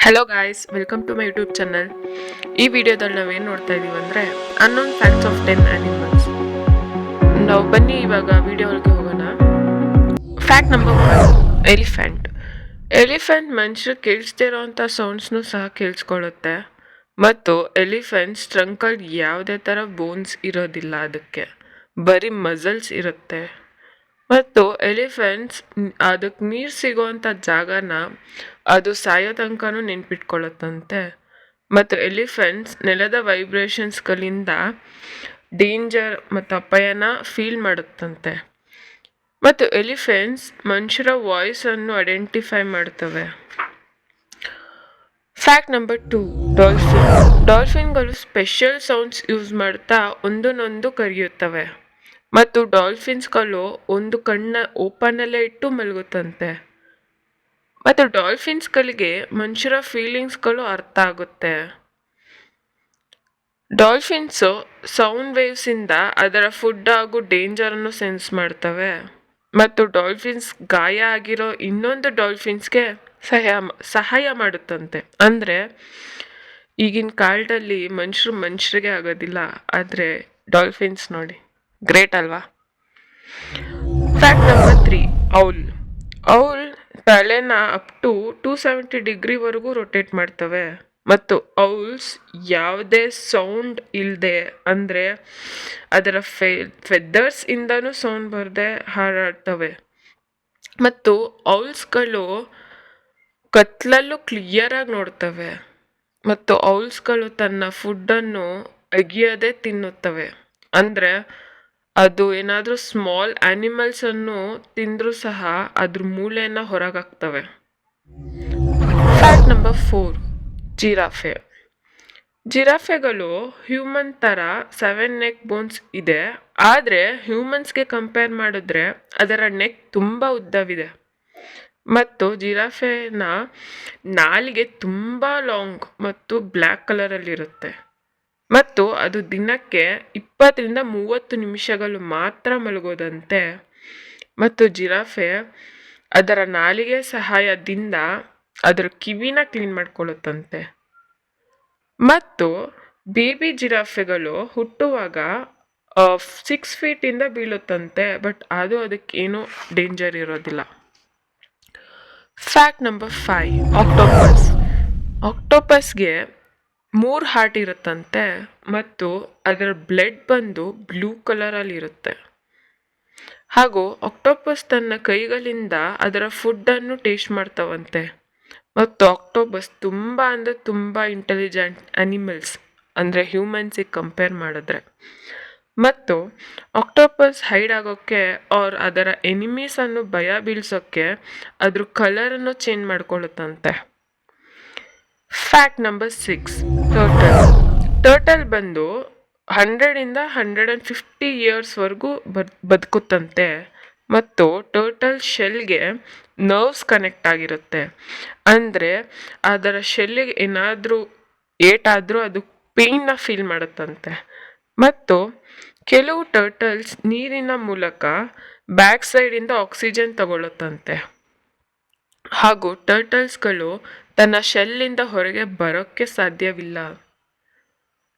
Hello guys, welcome to my YouTube channel. ಈ ವಿಡಿಯೋದಲ್ಲಿ ನಾವೇನು ನೋಡ್ತಾ ಇದ್ದೀವಿ ಅಂದರೆ ಅನ್ನೋನ್ ಫ್ಯಾಕ್ಟ್ಸ್ ಆಫ್ 10 ಅನಿಮಲ್ಸ್. ನಾವು ಬನ್ನಿ ಇವಾಗ ವಿಡಿಯೋ ಒಳಗೆ ಹೋಗೋಣ. Fact number 1, elephant. ಎಲಿಫೆಂಟ್ ಮನುಷ್ಯರು ಕೇಳಿಸ್ದೇ ಇರೋವಂಥ ಸೌಂಡ್ಸ್ನು ಸಹ ಕೇಳಿಸ್ಕೊಳ್ಳುತ್ತೆ. ಮತ್ತು ಎಲಿಫೆಂಟ್ಸ್ ಟ್ರಂಕಲ್ಲಿ ಯಾವುದೇ ಥರ ಬೋನ್ಸ್ ಇರೋದಿಲ್ಲ, ಅದಕ್ಕೆ ಬರೀ ಮಸಲ್ಸ್ ಇರುತ್ತೆ. ಮತ್ತು ಎಲಿಫೆಂಟ್ಸ್ ಅದಕ್ಕೆ ನೀರು ಸಿಗೋವಂಥ ಜಾಗನ ಅದು ಸಾಯೋ ತನಕನೂ ನೆನ್ಪಿಟ್ಕೊಳ್ಳುತ್ತಂತೆ. ಮತ್ತು ಎಲಿಫೆಂಟ್ಸ್ ನೆಲದ ವೈಬ್ರೇಷನ್ಸ್ಗಳಿಂದ ಡೇಂಜರ್ ಮತ್ತು ಅಪಾಯನ ಫೀಲ್ ಮಾಡುತ್ತಂತೆ. ಮತ್ತು ಎಲಿಫೆಂಟ್ಸ್ ಮನುಷ್ಯರ ವಾಯ್ಸನ್ನು ಐಡೆಂಟಿಫೈ ಮಾಡ್ತವೆ. Fact number 2, dolphin. ಡಾಲ್ಫಿನ್ಗಳು ಸ್ಪೆಷಲ್ ಸೌಂಡ್ಸ್ ಯೂಸ್ ಮಾಡ್ತಾ ಒಂದನ್ನೊಂದು ಕರೆಯುತ್ತವೆ. ಮತ್ತು ಡಾಲ್ಫಿನ್ಸ್ಗಳು ಒಂದು ಕಣ್ಣ ಓಪನಲ್ಲೇ ಇಟ್ಟು ಮಲಗುತ್ತಂತೆ. ಮತ್ತು ಡಾಲ್ಫಿನ್ಸ್ಗಳಿಗೆ ಮನುಷ್ಯರ ಫೀಲಿಂಗ್ಸ್ಗಳು ಅರ್ಥ ಆಗುತ್ತೆ. ಡಾಲ್ಫಿನ್ಸು ಸೌಂಡ್ ವೇವ್ಸಿಂದ ಅದರ ಫುಡ್ ಹಾಗೂ ಡೇಂಜರನ್ನು ಸೆನ್ಸ್ ಮಾಡ್ತವೆ. ಮತ್ತು ಡಾಲ್ಫಿನ್ಸ್ ಗಾಯ ಆಗಿರೋ ಇನ್ನೊಂದು ಡಾಲ್ಫಿನ್ಸ್ಗೆ ಸಹಾಯ ಮಾಡುತ್ತಂತೆ. ಅಂದರೆ ಈಗಿನ ಕಾಲದಲ್ಲಿ ಮನುಷ್ಯರಿಗೆ ಆಗೋದಿಲ್ಲ, ಆದರೆ ಡಾಲ್ಫಿನ್ಸ್ ನೋಡಿ, ಗ್ರೇಟ್ ಅಲ್ವಾ? Fact number 3, owl. ಔಲ್ ತಲೆನ ಅಪ್ ಟು 270 ಡಿಗ್ರಿವರೆಗೂ ರೊಟೇಟ್ ಮಾಡ್ತವೆ. ಮತ್ತು ಔಲ್ಸ್ ಯಾವುದೇ ಸೌಂಡ್ ಇಲ್ಲದೆ, ಅಂದರೆ ಅದರ ಫೆದರ್ಸ್ ಇಂದನೂ ಸೌಂಡ್ ಬರದೆ ಹಾರಾಡ್ತವೆ. ಮತ್ತು ಔಲ್ಸ್ಗಳು ಕತ್ಲಲ್ಲೂ ಕ್ಲಿಯರಾಗಿ ನೋಡ್ತವೆ. ಮತ್ತು ಔಲ್ಸ್ಗಳು ತನ್ನ ಫುಡ್ಡನ್ನು ಅಗಿಯದೆ ತಿನ್ನುತ್ತವೆ. ಅಂದರೆ ಅದು ಏನಾದರೂ ಸ್ಮಾಲ್ ಆ್ಯನಿಮಲ್ಸನ್ನು ತಿಂದರೂ ಸಹ ಅದ್ರ ಮೂಳೆಯನ್ನು ಹೊರಗಾಕ್ತವೆ. Fact number 4, giraffe. ಜಿರಾಫೆಗಳು ಹ್ಯೂಮನ್ ಥರ 7 ನೆಕ್ ಬೋನ್ಸ್ ಇದೆ, ಆದರೆ ಹ್ಯೂಮನ್ಸ್ಗೆ ಕಂಪೇರ್ ಮಾಡಿದ್ರೆ ಅದರ ನೆಕ್ ತುಂಬ ಉದ್ದವಿದೆ. ಮತ್ತು ಜಿರಾಫೆನ ನಾಲಿಗೆ ತುಂಬ ಲಾಂಗ್ ಮತ್ತು ಬ್ಲ್ಯಾಕ್ ಕಲರಲ್ಲಿರುತ್ತೆ. ಮತ್ತು ಅದು ದಿನಕ್ಕೆ 20-30 ನಿಮಿಷಗಳು ಮಾತ್ರ ಮಲಗೋದಂತೆ. ಮತ್ತು ಜಿರಾಫೆ ಅದರ ನಾಲಿಗೆ ಸಹಾಯದಿಂದ ಅದರ ಕಿವಿನ ಕ್ಲೀನ್ ಮಾಡ್ಕೊಳ್ಳುತ್ತಂತೆ. ಮತ್ತು ಬೇಬಿ ಜಿರಾಫೆಗಳು ಹುಟ್ಟುವಾಗ 6 ಫೀಟಿಂದ ಬೀಳುತ್ತಂತೆ, ಬಟ್ ಅದು ಅದಕ್ಕೇನೂ ಡೇಂಜರ್ ಇರೋದಿಲ್ಲ. Fact number 5, octopus. ಆಕ್ಟೋಪಸ್ಗೆ 3 ಹಾರ್ಟ್ ಇರುತ್ತಂತೆ. ಮತ್ತು ಅದರ ಬ್ಲಡ್ ಬಂದು ಬ್ಲೂ ಕಲರಲ್ಲಿರುತ್ತೆ. ಹಾಗೂ ಆಕ್ಟೋಪಸ್ ತನ್ನ ಕೈಗಳಿಂದ ಅದರ ಫುಡ್ಡನ್ನು ಟೇಸ್ಟ್ ಮಾಡ್ತಾವಂತೆ. ಮತ್ತು ಆಕ್ಟೋಪಸ್ ತುಂಬ ಇಂಟೆಲಿಜೆಂಟ್ ಅನಿಮಲ್ಸ್, ಅಂದರೆ ಹ್ಯೂಮನ್ಸಿಗೆ ಕಂಪೇರ್ ಮಾಡಿದ್ರೆ. ಮತ್ತು ಆಕ್ಟೋಪಸ್ ಹೈಡ್ ಆಗೋಕ್ಕೆ ಅದರ ಎನಿಮೀಸನ್ನು ಭಯ ಬೀಳ್ಸೋಕ್ಕೆ ಅದ್ರ ಕಲರನ್ನು ಚೇಂಜ್ ಮಾಡ್ಕೊಳ್ಳುತ್ತಂತೆ. Fact number 6, turtle. ಟರ್ಟಲ್ ಬಂದು 100-150 ಇಯರ್ಸ್ವರೆಗೂ ಬದುಕುತ್ತಂತೆ. ಮತ್ತು ಟರ್ಟಲ್ ಶೆಲ್ಗೆ ನರ್ವ್ಸ್ ಕನೆಕ್ಟ್ ಆಗಿರುತ್ತೆ. ಅಂದರೆ ಅದರ ಶೆಲ್ಲಿಗೆ ಏನಾದರೂ ಏಟಾದರೂ ಅದು ಪೇಯ್ನ ಫೀಲ್ ಮಾಡುತ್ತಂತೆ. ಮತ್ತು ಕೆಲವು ಟರ್ಟಲ್ಸ್ ನೀರಿನ ಮೂಲಕ ಬ್ಯಾಕ್ ಸೈಡಿಂದ ಆಕ್ಸಿಜನ್ ತಗೊಳ್ಳುತ್ತಂತೆ. ಹಾಗೂ ಟರ್ಟಲ್ಸ್ಗಳು ತನ್ನ ಶೆಲ್ಲಿಂದ ಹೊರಗೆ ಬರೋಕ್ಕೆ ಸಾಧ್ಯವಿಲ್ಲ.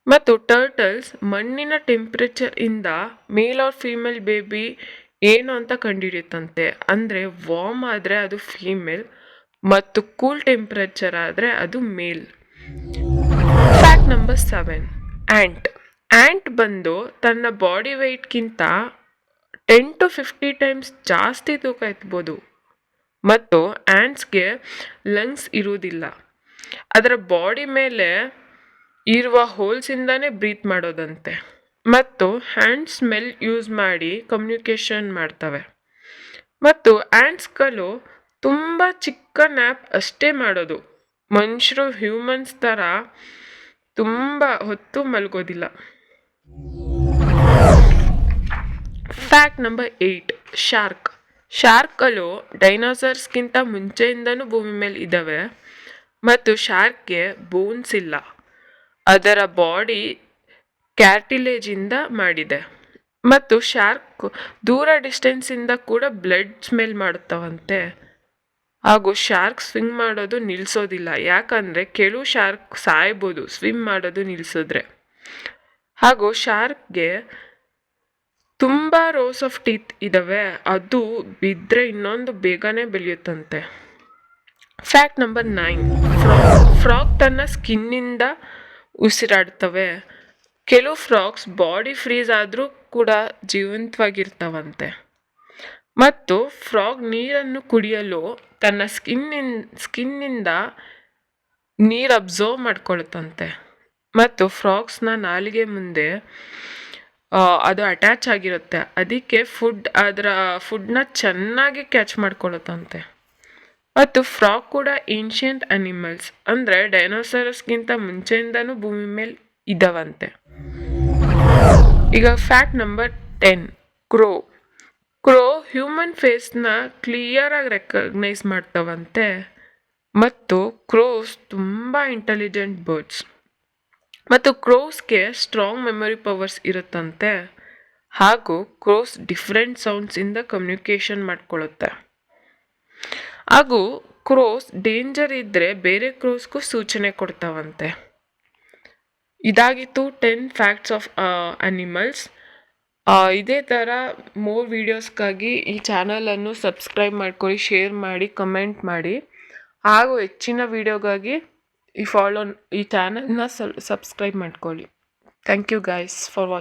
ಮತ್ತು ಟರ್ಟಲ್ಸ್ ಮಣ್ಣಿನ ಟೆಂಪ್ರೇಚರ್ ಇಂದ ಮೇಲ್ ಆರ್ ಫೀಮೇಲ್ ಬೇಬಿ ಏನು ಅಂತ ಕಂಡುಹಿಡಿಯುತ್ತಂತೆ. ಅಂದರೆ ವಾರ್ಮ್ ಆದರೆ ಅದು ಫೀಮೇಲ್ ಮತ್ತು ಕೂಲ್ ಟೆಂಪ್ರೇಚರ್ ಆದರೆ ಅದು male. Fact number 7, ant. Ant ಬಂದು ತನ್ನ ಬಾಡಿ ವೆಯ್ಟ್ಗಿಂತ 10-50 ಟೈಮ್ಸ್ ಜಾಸ್ತಿ ತೂಕ ಎತ್ಬೋದು. ಮತ್ತು ಆ್ಯಂಟ್ಸ್ಗೆ ಲಂಗ್ಸ್ ಇರುವುದಿಲ್ಲ. ಅದರ ಬಾಡಿ ಮೇಲೆ ಇರುವ ಹೋಲ್ಸಿಂದನೇ ಬ್ರೀತ್ ಮಾಡೋದಂತೆ. ಮತ್ತು ಹ್ಯಾಂಡ್ ಸ್ಮೆಲ್ ಯೂಸ್ ಮಾಡಿ ಕಮ್ಯುನಿಕೇಷನ್ ಮಾಡ್ತವೆ. ಮತ್ತು ಆ್ಯಂಟ್ಸ್ಗಳು ತುಂಬ ಚಿಕ್ಕ ನ್ಯಾಪ್ ಅಷ್ಟೇ ಮಾಡೋದು. ಮನುಷ್ಯರು ಹ್ಯೂಮನ್ಸ್ ಥರ ತುಂಬ ಹೊತ್ತು ಮಲಗೋದಿಲ್ಲ. Fact number 8, shark. ಶಾರ್ಕ್ಗಳು ಡೈನೋಸಾರ್ಸ್ಗಿಂತ ಮುಂಚೆಯಿಂದನೂ ಭೂಮಿ ಮೇಲೆ ಇದ್ದಾವೆ. ಮತ್ತು ಶಾರ್ಕ್ಗೆ ಬೋನ್ಸ್ ಇಲ್ಲ. ಅದರ ಬಾಡಿ ಕ್ಯಾರ್ಟಿಲೇಜಿಂದ ಮಾಡಿದೆ. ಮತ್ತು ಶಾರ್ಕ್ ದೂರ ಡಿಸ್ಟೆನ್ಸಿಂದ ಕೂಡ ಬ್ಲಡ್ ಸ್ಮೆಲ್ ಮಾಡುತ್ತವಂತೆ. ಹಾಗೂ ಶಾರ್ಕ್ ಸ್ವಿಮ್ ಮಾಡೋದು ನಿಲ್ಲಿಸೋದಿಲ್ಲ, ಯಾಕಂದರೆ ಕೆಲವು ಶಾರ್ಕ್ ಸಾಯ್ಬೋದು ಸ್ವಿಮ್ ಮಾಡೋದು ನಿಲ್ಲಿಸಿದ್ರೆ. ಹಾಗೂ ಶಾರ್ಕ್ಗೆ ತುಂಬ ರೋಸ್ ಆಫ್ ಟೀತ್ ಇದ್ದಾವೆ, ಅದು ಬಿದ್ದರೆ ಇನ್ನೊಂದು ಬೇಗನೆ ಬೆಳೆಯುತ್ತಂತೆ. ಫ್ಯಾಕ್ಟ್ ನಂಬರ್ 9, ಫ್ರಾಗ್ ತನ್ನ ಸ್ಕಿನ್ನಿಂದ ಉಸಿರಾಡ್ತವೆ. ಕೆಲವು ಫ್ರಾಗ್ಸ್ ಬಾಡಿ ಫ್ರೀಸ್ ಆದರೂ ಕೂಡ ಜೀವಂತವಾಗಿರ್ತಾವಂತೆ. ಮತ್ತು ಫ್ರಾಗ್ ನೀರನ್ನು ಕುಡಿಯಲು ತನ್ನ ಸ್ಕಿನ್ನಿಂದ ನೀರು ಅಬ್ಸರ್ವ್ ಮಾಡ್ಕೊಳುತ್ತಂತೆ. ಮತ್ತು ಫ್ರಾಗ್ಸ್ನ ನಾಲಿಗೆ ಮುಂದೆ ಅದು ಅಟ್ಯಾಚ್ ಆಗಿರುತ್ತೆ, ಅದಕ್ಕೆ ಅದರ ಫುಡ್ನ ಚೆನ್ನಾಗಿ ಕ್ಯಾಚ್ ಮಾಡ್ಕೊಳುತ್ತಂತೆ. ಮತ್ತು ಫ್ರಾಗ್ ಕೂಡ ಏನ್ಷಿಯಂಟ್ ಅನಿಮಲ್ಸ್, ಅಂದರೆ ಡೈನೋಸರಸ್ಗಿಂತ ಮುಂಚೆಯಿಂದನೂ ಭೂಮಿ ಮೇಲೆ ಇದ್ದಾವಂತೆ. ಈಗ ಫ್ಯಾಕ್ಟ್ ನಂಬರ್ 10, ಕ್ರೋ ಹ್ಯೂಮನ್ ಫೇಸ್ನ ಕ್ಲಿಯರಾಗಿ ರೆಕಗ್ನೈಸ್ ಮಾಡ್ತಾವಂತೆ. ಮತ್ತು ಕ್ರೋಸ್ ತುಂಬ ಇಂಟೆಲಿಜೆಂಟ್ ಬರ್ಡ್ಸ್. ಮತ್ತು ಕ್ರೋಸ್ಗೆ ಸ್ಟ್ರಾಂಗ್ ಮೆಮೊರಿ ಪವರ್ಸ್ ಇರುತ್ತಂತೆ. ಹಾಗೂ ಕ್ರೋಸ್ ಡಿಫ್ರೆಂಟ್ ಸೌಂಡ್ಸಿಂದ ಕಮ್ಯುನಿಕೇಷನ್ ಮಾಡ್ಕೊಳ್ಳುತ್ತೆ. ಹಾಗೂ ಕ್ರೋಸ್ ಡೇಂಜರ್ ಇದ್ದರೆ ಬೇರೆ ಕ್ರೋಸ್ಗೂ ಸೂಚನೆ ಕೊಡ್ತಾವಂತೆ. ಇದಾಗಿತ್ತು 10 ಫ್ಯಾಕ್ಟ್ಸ್ ಆಫ್ ಅನಿಮಲ್ಸ್. ಇದೇ ಥರ ಮೋರ್ ವೀಡಿಯೋಸ್ಗಾಗಿ ಈ ಚಾನಲನ್ನು ಸಬ್ಸ್ಕ್ರೈಬ್ ಮಾಡ್ಕೊಳ್ಳಿ, ಶೇರ್ ಮಾಡಿ, ಕಮೆಂಟ್ ಮಾಡಿ. ಹಾಗೂ ಹೆಚ್ಚಿನ ವೀಡಿಯೋಗಾಗಿ ಈ ಚಾನಲ್ನ ಸಬ್ಸ್ಕ್ರೈಬ್ ಮಾಡ್ಕೊಳ್ಳಿ. Thank you guys for watching.